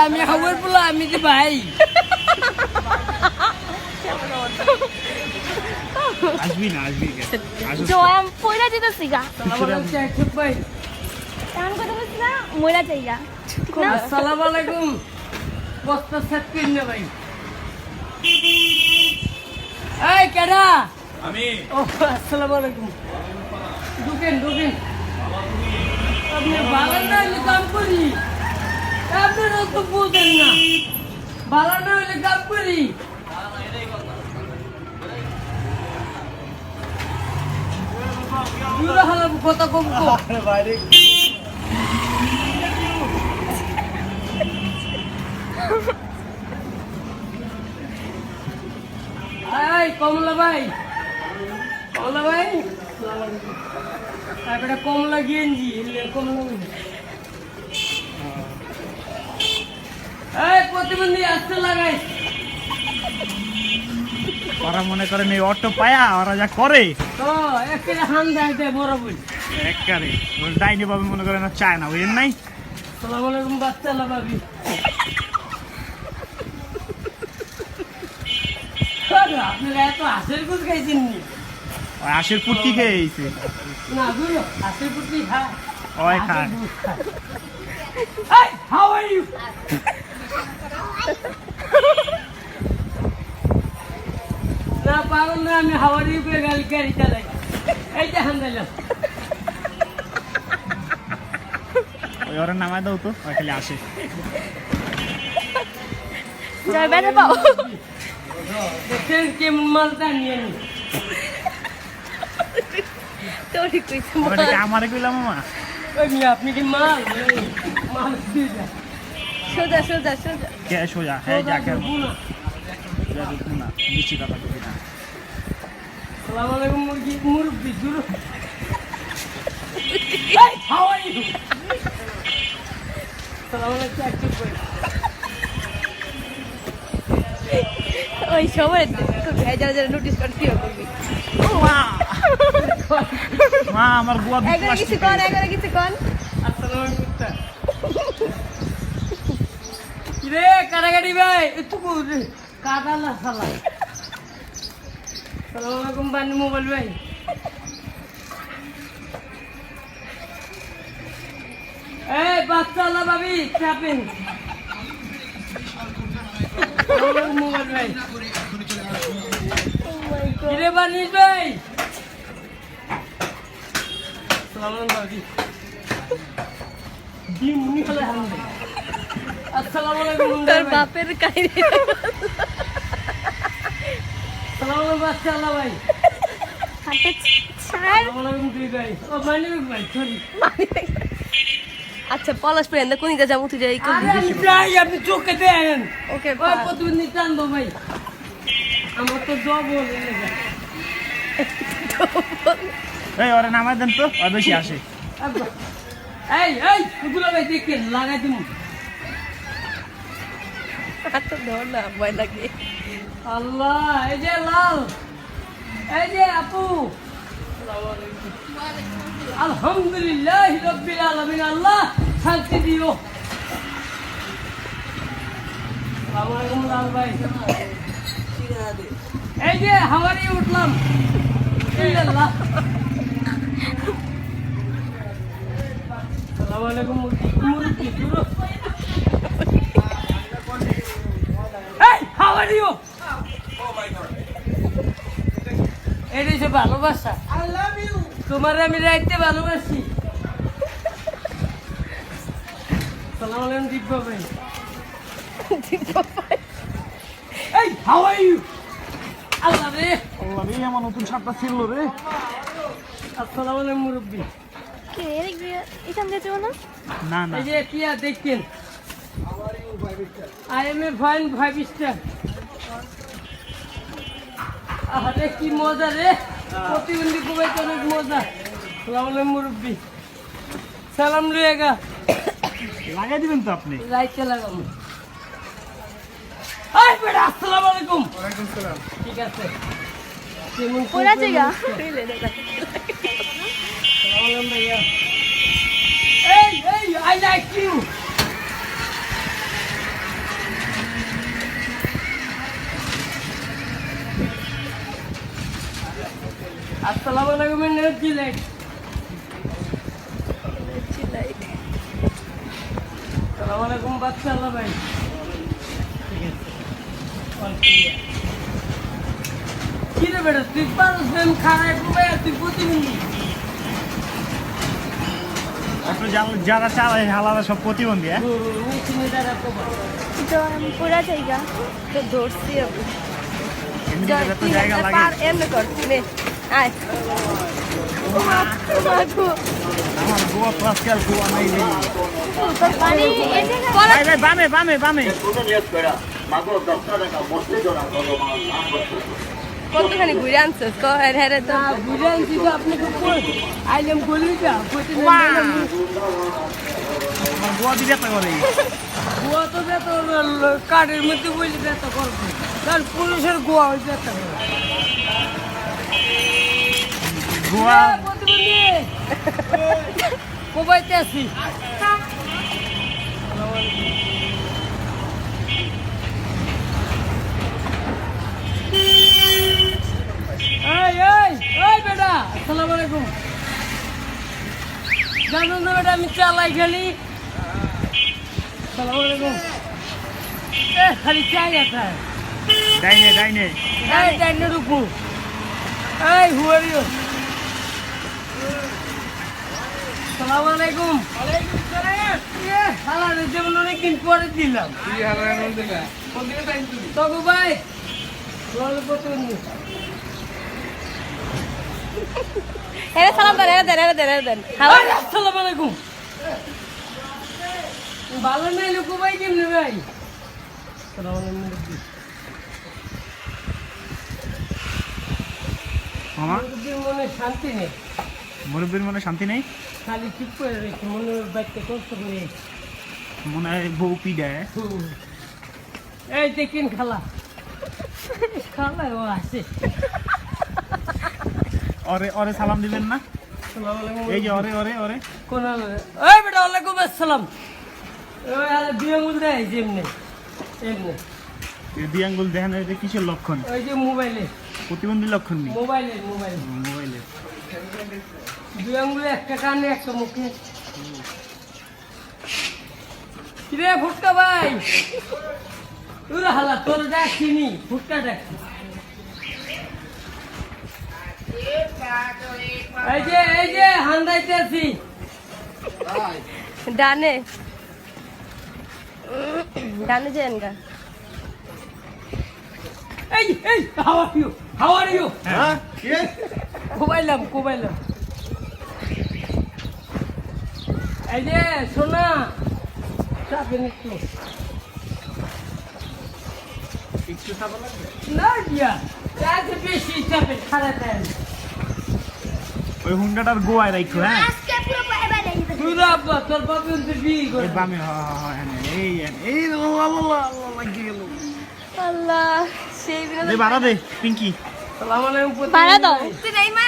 আমি খবর বলো আমি যে ভাই আসবি না আসবি জয়াম পয়লা যেতেছি গা ভাই কাম কথা বলছি না মইরা যাইগা আসসালামু আলাইকুম বস্তা সেট কিন না ভাই এই কেডা আমি ও আসসালামু আলাইকুম ঢুকেন আপনি ভালো না হলে কাম করি আপনারা তো বুঝেন না ভালো না হলে কাম করি দুরা হালাম কথা কম বাইরে এই কমলা ভাই তারপরে কমলা গেঞ্জি কমলা এই প্রতিবন্ধী আসতে লাগাই ওরা মনে করেন এই অটো পায়া ওরা যা করে তো একটা হান দেয় বড় বই একবারে ডাইনি বাবু মনে করেন আর চায় না বুঝেন নাই সালাম আলাইকুম বাচ্চা লাভাবি আপনারা এত হাঁসের গুজ খাইছেন নি ওই আশের পুটকি খেয়েছে না বুঝলো হাঁসের পুটলি খায় ওই খায় Hey, how are you? না পাগল না আমি হাওয়ার উপরে গাড়ি চালাই এই যে হান্দাইলাম ওই ওরা নামায় দাও তো ওই খালি আসে জয় বেড়ে পাও দেখছেন কেমন মালটা নিয়ে নি তোরই কইছে ওরা কি আমারে কইলাম মামা ওই মিয়া আপনি কি মাল মাল দিয়ে দেন সোজা কে সোজা হ্যাঁ যাকে না নিচি কথা কই না সালাম আলাইকুম মুরব্বি শুরু Hey, how are you? সালাম আলাইকুম একটু করে ওই সবাই যারা নোটিস করতে করবি মা আমার বুয়া একবার কিছু কন আসসালামু আলাইকুম কিরে কাটাকাটি ভাই একটু কাটা না সালা সালাম আলাইকুম বানি মোবাইল ভাই এই বাচ্চা আল্লাহ ভাবি চাপেন মোবাইল ভাই কিরে বানিস ভাই সালাম আলাইকুম ভাবি ডিম মুনি হলে হামদে আসসালামু আলাইকুম তোর বাপের কাহিনী সালাম আলাইকুম বাচ্চা আল্লাহ ভাই হাতে ছাড় সালাম আলাইকুম তুই ভাই ও মানিক ভাই সরি আচ্ছা পলাশ পেন কোনিতে যাবো তুই যাই আরে আমি যাই আপনি চোখে দেন ওকে ওই প্রতিদিন টান দো ভাই আমার তো জব হয়ে গেছে এই ওরা নামায় দেন তো ওই বেশি আসে এই এগুলো ভাই দেখে লাগাই দিমু হাতে ধর না ভয় লাগে আল্লাহ এই যে লাল এই যে আপু আলহামদুলিল্লাহ রাব্বিল আলামিন আল্লাহ শান্তি দিও আসসালামু আলাইকুম লাল ভাই এই যে হাওয়ারি উঠলাম ইল্লাল্লাহ আসসালামু আলাইকুম মুরব্বি শুরু এই হাওয়ারি ইউ এটা যে ভালোবাসা আই লাভ ইউ তোমার আমি রাইতে ভালোবাসি সালাম আলাইকুম দিব্য ভাই এই হাউ আর ইউ আল্লাহ রে আল্লাহ রে আমার নতুন শার্টটা ছিল রে আসসালামু আলাইকুম মুরব্বি কে এর এখান দিয়ে যাবো না না না এই যে কিয়া দেখেন I M A fine 5 star আরে কি মজা রে প্রতিবন্ধী খুবই অনেক মজা আসসালামু আলাইকুম মুরব্বি সালাম লুয়েগা লাগাই দিবেন তো আপনি রাইতে লাগাবো এই বেটা আসসালামু আলাইকুম ওয়ালাইকুম সালাম ঠিক আছে কেমন ওরা জায়গা সালাম ভাইয়া এই আই লাইক ইউ সালাম আলাইকুম বাচ্চা আল্লাহ ভাই ঠিক আছে কি রে বেটা তুই পারস না খারাপ ভাই তুই প্রতিবন্ধী আপনার যারা চালায় হালারা সব প্রতিবন্ধী হ্যাঁ মেশিনে দ্বারা কোবা তো আমি পুরা জায়গা তো ধরছি আমি এমনি তো জায়গা লাগে এমনি কর নে আয় আমার গোয়া প্লাস্কার গোয়া নাই রে পানি ভাই ভাই বামে বামে বামে কতখানি ঘুরে আনছিস ক হ্যাঁ তো বুঝে আনছি তো আপনাকে আইলাম গলিটা আমার গোয়া দিয়ে ব্যথা করে গোয়া তো ব্যথা কাঠের মধ্যে বইলে ব্যথা করবে কারণ পুরুষের গোয়া ওই ব্যথা করে গোয়া প্রতিবন্ধী কোবাইতে আছি এই এই এই বেটা আসসালামু আলাইকুম জানো না বেটা আমি চালাই খালি আসসালামু আলাইকুম খালি চাই আছে ডাইনে ডাইনে এই ডাইনে রুকু এই হু আর ইউ আসসালামু আলাইকুম ওয়ালাইকুম সালাম হালা রে যেমন অনেকদিন পরে দিলাম কি হালা এমন দিলা কোন দিকে টাইম তুমি তগু ভাই বলো প্রতিবন্ধী হ্যাঁ সালাম দেন হাওয়া আসসালামু আলাইকুম ভালো নাই লোক ভাই কেমনে ভাই আসসালামু আলাইকুম মামা মনে শান্তি নেই মুরব্বীর মনে শান্তি নেই খালি ঠিক করে রেখে মনে বাচ্চা কষ্ট করে মনে হয় বউ পিডায় এই দেখেন খালা খালা ও আছে ওরে ওরে সালাম দিবেন না আসসালামু আলাইকুম এই যে ওরে ওরে ওরে কোন এই বেটা ওয়ালাইকুম আসসালাম ওই আলে দুই আঙুল দেয় যেমনি এমনি এই দুই আঙ্গুল দেখেন এটা কিসের লক্ষণ ওই যে মোবাইলে প্রতিবন্ধী লক্ষণ নেই মোবাইলে মোবাইলে দুই আঙুলে একটা কানে একটা মুখে কিরে ফুটকা ভাই তুই হালা তোর ডাকিনি ফুটকা ডাকি এই যে হান্দাইতে আছি ডানে যান গা এই হাউ আর ইউ হ্যাঁ কোবাইলাম এই যে সোনা চাপেন একটু না দিয়া চাপে বেশি চাপে খারাপ দেন ওই হুন্ডাটার গোয়ায় রাখো হ্যাঁ তুই আব্বা তোর বাবা বিয়ে করে এই বামে এই এই আল্লাহ লাগিয়ে গেল আল্লাহ সেই দে বাড়া দে পিঙ্কি সালাম আলাইকুম পারা দাও তুই নাই মা